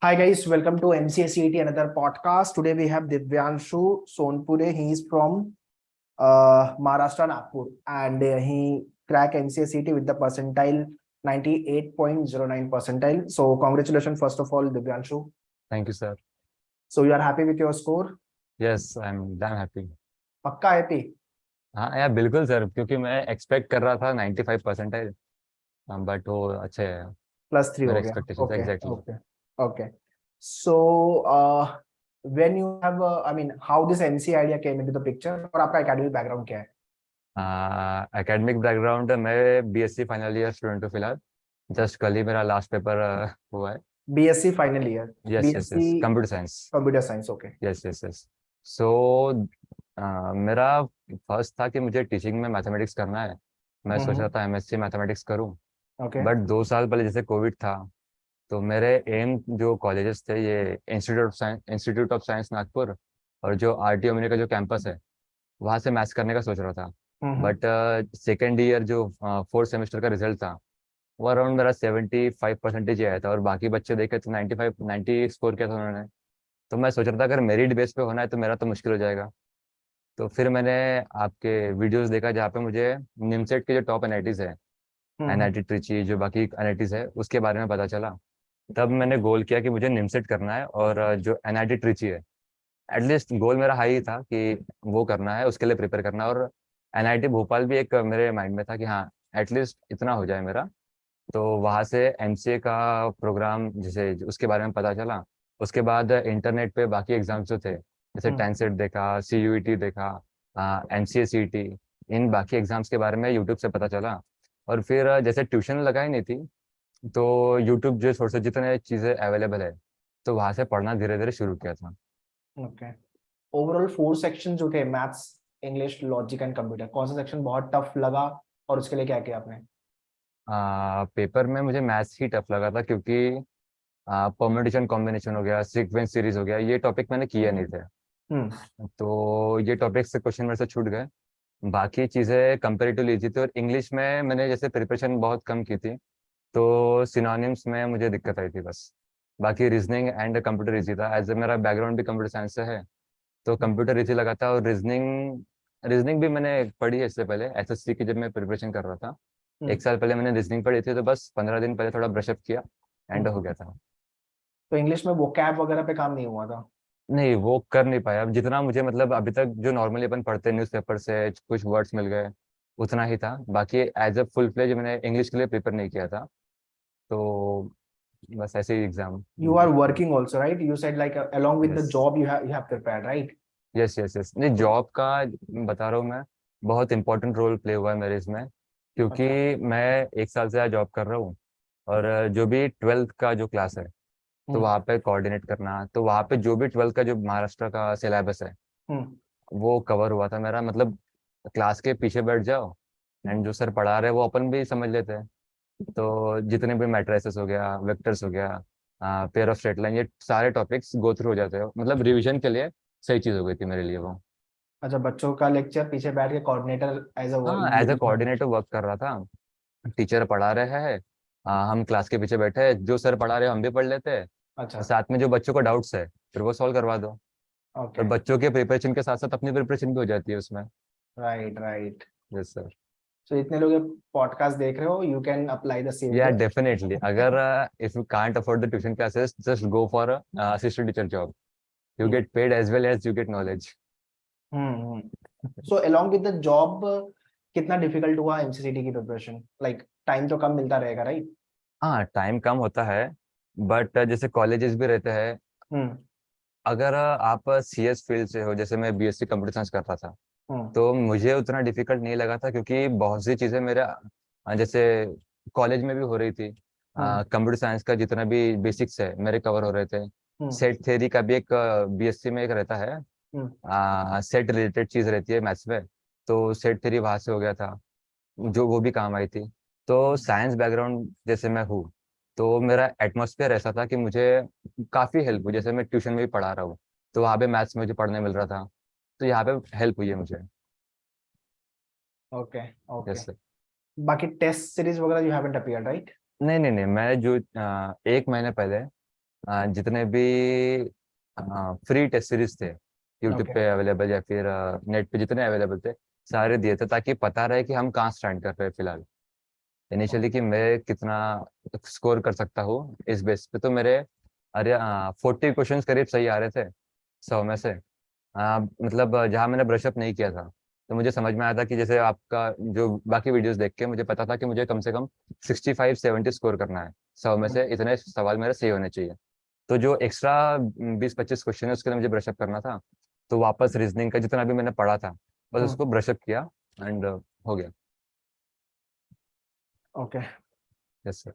Hi guys, welcome to MCA CET another podcast. Today we have Divyanshu Sonpure. He is from Maharashtra Nagpur and he cracked MCA CET with the percentile 98.09 percentile. So congratulations first of all Divyanshu. Thank you, sir. So you are happy with your score? Yes, I'm damn happy. पक्का happy? हाँ यार बिल्कुल sir, क्योंकि मैं expect कर रहा था 95 percentile, but वो अच्छे है +3 मेरे हो गया. Expectations Okay, exactly. okay, okay. So when you have I mean how this MC idea came into the picture और आपका academic background क्या है? एकेडमिक बैकग्राउंड, मैं बीएससी फाइनल ईयर स्टूडेंट हूँ फिलहाल। जस्ट कल ही मेरा लास्ट पेपर हुआ है। BSc final year. Yes yes yes, BSc computer science. Computer Science. Okay. Yes yes yes. So मेरा फर्स्ट था कि मुझे टीचिंग में मैथमेटिक्स करना है। मैं सोच रहा था एमएससी मैथमेटिक्स करूँ, Okay. बट 2 साल पहले जैसे कोविड था, तो मेरे एम जो कॉलेजेस थे, ये इंस्टीट्यूट ऑफ साइंस नागपुर और जो आरटीओ का जो कैंपस है, वहाँ से मैथ्स करने का सोच रहा था। बट सेकेंड ईयर जो फोर्थ सेमेस्टर का रिजल्ट था, वो अराउंड मेरा 75% ही आया था, और बाकी बच्चे देखे तो 90 स्कोर किया था उन्होंने। तो मैं सोच रहा था अगर मेरिट बेस पे होना है तो मेरा तो मुश्किल हो जाएगा। तो फिर मैंने आपके वीडियोस देखा जहाँ पे मुझे निमसेट के जो टॉप एनआईटीज है, एनआईटी ट्रिची, जो बाकी एनआईटीज है, उसके बारे में पता चला। तब मैंने गोल किया कि मुझे निमसेट करना है, और जो एनआईटी ट्रिची है, एटलीस्ट गोल मेरा हाई ही था कि वो करना है, उसके लिए प्रिपेयर करना है। और एनआईटी भोपाल भी एक मेरे माइंड में था कि हाँ, एटलीस्ट इतना हो जाए मेरा। तो वहाँ से एमसीए का प्रोग्राम जैसे उसके बारे में पता चला। उसके बाद इंटरनेट पे बाकी एग्जाम्स जो थे, जैसे टेंसेट देखा, सीयूईटी देखा, एमसीए सीईटी, इन बाकी एग्जाम्स के बारे में यूट्यूब से पता चला। और फिर जैसे ट्यूशन लगाई नहीं थी, तो यूट्यूब जो सोर्सेज जितने चीज़ें अवेलेबल है, तो वहाँ से पढ़ना धीरे धीरे शुरू किया था। ओके. ओवरऑल 4 सेक्शन जो थे maths, English, logic and computer, कौन सा सेक्शन बहुत टफ लगा और उसके लिए क्या किया आपने? पेपर में मुझे मैथ्स ही टफ लगा था, क्योंकि परम्यूटेशन कॉम्बिनेशन हो गया, सीक्वेंस सीरीज हो गया, ये टॉपिक मैंने किए नहीं थे। तो ये टॉपिक से क्वेश्चन मेरे से छूट गए। बाकी चीज़ें कंपेरेटिवली इजी थी, और इंग्लिश में मैंने जैसे प्रिपरेशन बहुत कम की थी, तो सिनोनिम्स में मुझे दिक्कत आई थी बस। बाकी रीजनिंग एंड कंप्यूटर इजी था, एज ए मेरा बैकग्राउंड भी कंप्यूटर साइंस से है, तो कंप्यूटर इजी लगा था। और रीजनिंग रीजनिंग भी मैंने पढ़ी है इससे पहले, एसएससी की जब मैं प्रिपरेशन कर रहा था। 1 साल पहले मैंने रीजनिंग पढ़ी थी, तो बस 15 दिन पहले थोड़ा ब्रशअप किया, एंड हो गया था। तो इंग्लिश में वोकैब वगैरह पे काम नहीं हुआ था? नहीं, वो कर नहीं पाया। अब जितना मुझे मतलब अभी तक जो नॉर्मली अपन पढ़ते हैं न्यूज़पेपर से कुछ वर्ड्स मिल गए, उतना ही था। बाकी एज अ फुल फ्लेज मैंने इंग्लिश के लिए प्रिपेयर नहीं किया था, तो बस ऐसे ही exam. You are working also, right? You said like along with the yes job you have prepared, right? Yes yes yes, नहीं तो जॉब का बता रहा हूँ मैं, बहुत इंपॉर्टेंट रोल प्ले हुआ है मेरे इसमें, क्योंकि अच्छा. मैं 1 साल से जॉब कर रहा हूँ। और जो भी ट्वेल्थ का जो क्लास है, तो हम्म. वहाँ पे कोऑर्डिनेट करना, तो वहाँ पे जो भी ट्वेल्थ का जो महाराष्ट्र का सिलेबस है, हम्म. वो कवर हुआ था मेरा। मतलब क्लास के पीछे बैठ जाओ, एंड जो सर पढ़ा रहे हैं वो अपन भी समझ लेते हैं। तो जितने भी मैट्रिसेस हो गया, वेक्टर्स हो गया, पेयर ऑफ स्ट्रेट लाइन, ये सारे टॉपिक्स गो थ्रू हो जाते हो। मतलब रिवीजन के लिए सही चीज़ हो गई थी मेरे लिए वो। अच्छा, बच्चों का लेक्चर पीछे बैठ के कोऑर्डिनेटर एज हाँ, एज अ कोऑर्डिनेटर वर्क कर रहा था। टीचर पढ़ा रहे हैं, हम क्लास के पीछे बैठे हैं, जो सर पढ़ा रहे हैं हम भी पढ़ लेते हैं, अच्छा. और साथ में जो बच्चों को डाउट्स है फिर वो सॉल्व करवा दो। और ओके. बच्चों के प्रिपरेशन के साथ साथ अपनी प्रिपरेशन भी हो जाती है उसमें। Right, right. Yes sir. So इतने लोग पॉडकास्ट देख रहे हो, you can apply the same या टू. डेफिनेटली, अगर if you can't afford the tuition classes, just go for assistant teacher job. You get paid as well as you get knowledge. So along with the job कितना difficult हुआ MCCT की preparation? Like time तो कम मिलता रहेगा, right? हाँ, time कम होता है, but जैसे कॉलेजेस भी रहते हैं। हम्म. अगर आप सीएस फील्ड से हो, जैसे मैं बीएससी कंप्यूटर साइंस करता था, हम्म. तो मुझे उतना डिफिकल्ट नहीं लगा था, क्योंकि बहुत सी चीज़ें मेरे जैसे कॉलेज में भी हो रही थी। हम्म. कंप्यूटर साइंस का जितना भी बेसिक्स है मेरे कवर हो रहे थे। हम्म. सेट थ्योरी का भी एक बीएससी में एक रहता है, हम्म. सेट रिलेटेड चीज़ रहती है मैथ्स में, तो सेट थ्योरी वहाँ से हो गया था, जो वो भी काम आई थी। तो साइंस बैकग्राउंड जैसे मैं हूँ, तो मेरा एटमोसफेयर ऐसा था कि मुझे काफ़ी हेल्प हुई। जैसे मैं ट्यूशन में भी पढ़ा रहा हूँ, तो वहाँ पे मैथ्स मुझे पढ़ने मिल रहा था, तो यहाँ पे हेल्प हुई है मुझे। ओके. ओके. Yes sir. बाकी टेस्ट सीरीज वगैरह यू हैवंट अपीयर्ड, राइट? नहीं नहीं नहीं, मैं जो 1 महीने पहले जितने भी फ्री टेस्ट सीरीज थे यूट्यूब ओके पे अवेलेबल या फिर नेट पे जितने अवेलेबल थे सारे दिए थे, ताकि पता रहे कि हम कहाँ स्टैंड कर रहे हैं फिलहाल इनिशियली, कि मैं कितना स्कोर कर सकता हूँ इस बेस पे। तो मेरे अरे 40 क्वेश्चन करीब सही आ रहे थे 100 में से। मतलब जहाँ मैंने ब्रशअप नहीं किया था, तो मुझे समझ में आया था कि जैसे आपका जो बाकी वीडियोस देख के मुझे पता था कि मुझे कम से कम 65-70 स्कोर करना है 100 में से, इतने सवाल मेरे सही होने चाहिए। तो जो एक्स्ट्रा 20-25 क्वेश्चन है उसके लिए मुझे ब्रशअप करना था। तो वापस रीजनिंग का जितना भी मैंने पढ़ा था बस उसको ब्रशअप किया एंड हो गया। ओके। Yes sir.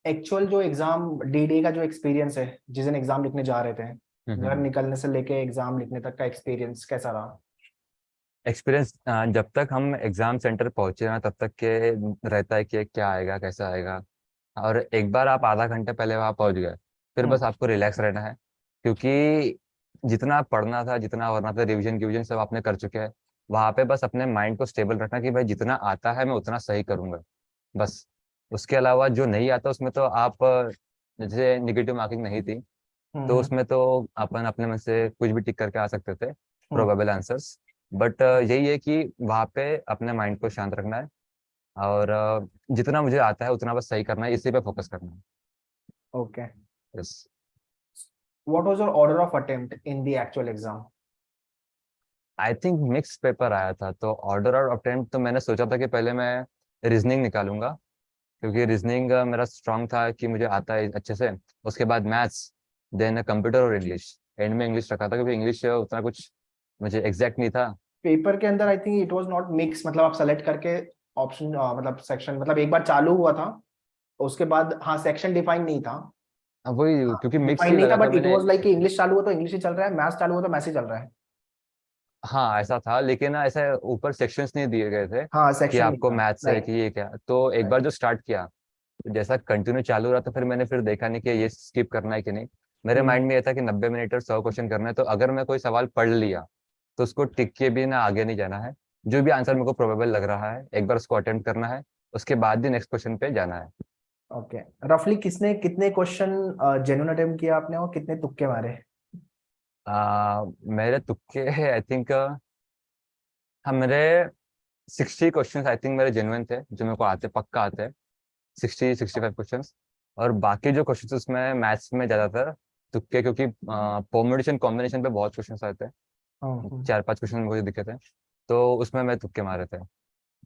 एक्चुअल जो एग्जाम डी का जो एक्सपीरियंस है, जिस दिन एग्जाम लिखने जा रहे थे, घर निकलने से लेके एग्जाम लिखने तक का एक्सपीरियंस कैसा रहा? एक्सपीरियंस जब तक हम एग्जाम सेंटर पहुंचे ना तब तक के रहता है कि क्या आएगा कैसा आएगा। और एक बार आप आधा घंटे पहले वहां पहुंच गए फिर बस हम्म। आपको रिलैक्स रहना है, क्योंकि जितना पढ़ना था जितना होना था रिवीजन रिवीजन सब आपने कर चुके हैं। वहां पे बस अपने माइंड को स्टेबल रखना कि भाई जितना आता है मैं उतना सही करूंगा बस। उसके अलावा जो नहीं आता उसमें तो आप जैसे निगेटिव मार्किंग नहीं थी तो हम्म। उसमें तो अपन अपने मन से कुछ भी टिक करके आ सकते थे हम्म। Probable answers. बट यही है कि वहाँ पे अपने माइंड को शांत रखना है और जितना मुझे आता है उतना बस सही करना है, इसी पे फोकस करना है। Okay. Yes. What was your order of attempt in the actual exam? I think mix paper आया था, तो ऑर्डर और अटेम्प्ट तो मैंने सोचा था कि पहले मैं रीजनिंग निकालूंगा, क्योंकि रीजनिंग मेरा स्ट्रांग था कि मुझे आता है अच्छे से। उसके बाद मैथ्स, देन कंप्यूटर और इंग्लिश। एंड में इंग्लिश रखा था क्योंकि इंग्लिश उतना कुछ मुझे एग्जैक्ट नहीं था। पेपर के अंदर I think it was not mix, मतलब आप सेलेक्ट करके ऑप्शन, मतलब सेक्शन, मतलब एक बार चालू हुआ था, उसके बाद हाँ सेक्शन डिफाइन नहीं था। अब वही क्योंकि मिक्स डिफाइन ही नहीं था, लगा था बट इट मैंने। वाज लाइक कि इंग्लिश चालू हुआ तो इंग्लिश ही चल रहा है, मैथ्स चालू हुआ तो मैथ्स ही चल रहा है। हाँ ऐसा था, लेकिन ऐसे ऊपर सेक्शंस नहीं दिए गए थे हाँ कि सेक्शन नहीं आपको था। मैथ्स है राइट। कि ये क्या। तो एक बार राइट। जो स्टार्ट किया तो जैसा कंटिन्यू चालू रहा तो फिर मैंने फिर देखा नहीं कि ये स्किप करना है कि नहीं। मेरे हम्म। माइंड में ये था कि 90 मिनट और 100 क्वेश्चन करना है, तो अगर मैं कोई सवाल पढ़ लिया तो उसको टिक के भी ना आगे नहीं जाना है। जो भी आंसर मेरे को प्रोबेबल लग रहा है एक बार उसको अटेम्प्ट करना है, उसके बाद ही नेक्स्ट क्वेश्चन पे जाना है। ओके। रफली किसने कितने क्वेश्चन जेन्युइन अटेम्प्ट किया आपने और कितने तुक्के मारे? मेरे तुक्के आई थिंक, हाँ मेरे 60 क्वेश्चन आई थिंक मेरे जेन्युइन थे जो मेरे को आते पक्का आते हैं, 60-65 क्वेश्चन। और बाकी जो क्वेश्चन उसमें मैथ्स में ज्यादातर तुक्के, क्योंकि परम्यूटेशन कॉम्बिनेशन पे बहुत क्वेश्चन आते हैं। हम्म। 4-5 क्वेश्चन मुझे दिखे थे, तो उसमें मैं तुक्के मारे थे।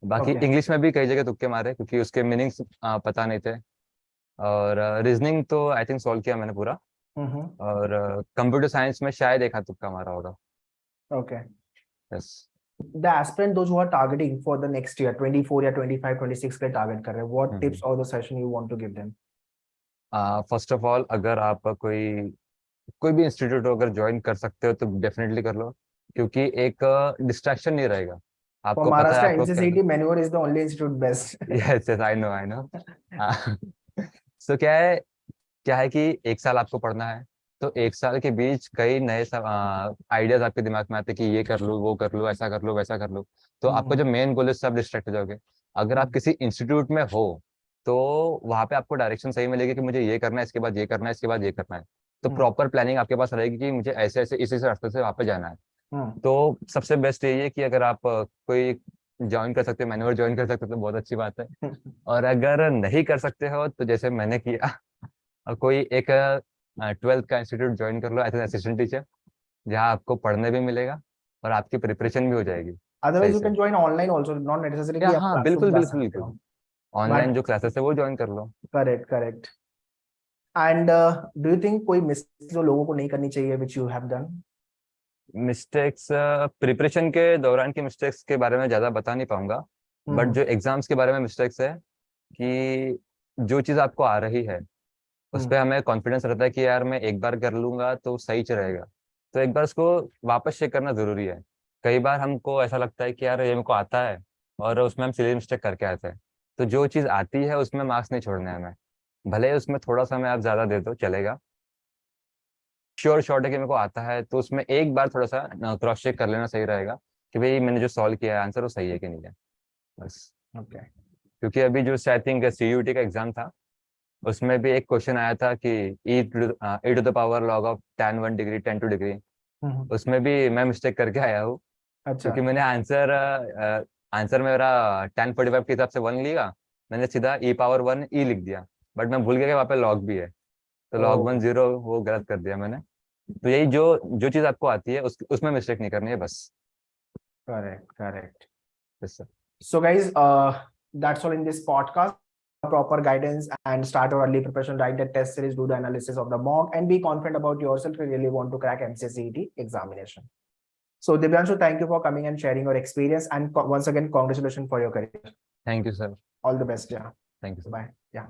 बाकी ओके। इंग्लिश में भी कई जगह तुक्के मारे क्योंकि उसके मीनिंग्स पता नहीं थे। और रीजनिंग तो आई थिंक सॉल्व किया मैंने पूरा। हम्म। और कंप्यूटर साइंस में शायद एक हाथ तुक्का मारा होगा। Okay. Yes. The aspirant those who are targeting for the next year 24 या 25 26 के टारगेट कर रहे हैं, what tips or the session you want to give them? First of all अगर आप कोई कोई भी इंस्टीट्यूट अगर ज्वाइन कर सकते हो तो डेफिनेटली कर लो, क्योंकि एक डिस्ट्रैक्शन नहीं रहेगा। For आपको पता है Maharashtra आपको क्या। NCCT, Manure is the only institute best. Yes yes, I know. So क्या है कि एक साल आपको पढ़ना है, तो एक साल के बीच कई नए आइडियाज आपके दिमाग में आते हैं कि ये कर लो वो कर लो ऐसा कर लो वैसा कर लो। तो आपका हम्म। जो मेन गोल है उससे आप डिस्ट्रैक्ट हो जाओगे। अगर आप हम्म। किसी इंस्टीट्यूट में हो तो वहां पे आपको डायरेक्शन सही मिलेगी कि मुझे ये करना है इसके बाद ये करना है इसके बाद ये करना है। तो हम्म। प्रॉपर प्लानिंग आपके पास रहेगी कि मुझे ऐसे ऐसे इसी रास्ते से वहां पे जाना है। हम्म। तो सबसे बेस्ट यही है कि अगर आप कोई ज्वाइन कर सकते हो, मैन्योर ज्वाइन कर सकते हो तो बहुत अच्छी बात है। और अगर नहीं कर सकते हो तो जैसे मैंने किया और कोई एक 12th का इंस्टीट्यूट ज्वाइन कर लो एज एन असिस्टेंट टीचर, जहाँ आपको पढ़ने भी मिलेगा और आपकी प्रिपरेशन भी हो जाएगी Otherwise सही you से। can join online also, not necessary या कि आप हाँ क्लासेस बिल्कुल जा बिल्कुल सकते बिल्कुल, हो। ऑनलाइन But जो क्लासेस है वो ज्वाइन कर लो। correct, correct. And do you think कोई मिस्टेक जो लोगों को नहीं करनी चाहिए which you have done? Mistakes preparation के दौरान की मिस्टेक्स के बारे में ज़्यादा बता नहीं पाऊंगा, बट हम्म। जो एग्जाम्स के बारे में मिस्टेक्स है कि जो चीज़ आपको आ रही है उस पर हम्म। हमें कॉन्फिडेंस रहता है कि यार मैं एक बार कर लूंगा तो सही चलेगा। तो एक बार उसको वापस चेक करना जरूरी है। कई बार हमको ऐसा लगता है कि यार ये मेरे को आता है और उसमें हम सिली मिस्टेक करके आते हैं। तो जो चीज़ आती है उसमें मार्क्स नहीं छोड़ने हैं हमें, भले ही उसमें थोड़ा समय आप ज़्यादा दे दो चलेगा। श्योर शॉर्ट है कि मेरे को आता है तो उसमें एक बार थोड़ा सा क्रॉस चेक कर लेना सही रहेगा कि भाई मैंने जो सॉल्व किया है आंसर वो सही है कि नहीं है बस। Okay. क्योंकि अभी जो आई थिंक CUT का एग्जाम था उसमें भी एक क्वेश्चन आया था कि e to the power log of tan 1 degree tan 2 degree, उसमें भी मैं मिस्टेक करके आया हूँ, अच्छा क्योंकि मैंने आंसर मेरा tan 45 के हिसाब से 1 लिया, मैंने सीधा e पावर 1 e लिख दिया, बट मैं भूल गया कि वहाँ पे log भी है, तो log 1 0 वो गलत कर दिया मैंने। तो यही जो जो चीज़ आपको आती है उसमें मिस्टेक नहीं करनी है बस। Correct Yes, sir. So guys, that's all in this podcast. Proper guidance and start your early preparation, write the test series, do the analysis of the mock, and be confident about yourself if you really want to crack MCSET examination. So Divyanshu, thank you for coming and sharing your experience, and once again, congratulations for your career. Thank you, sir. All the best. Yeah. Thank you, sir. Bye. Yeah.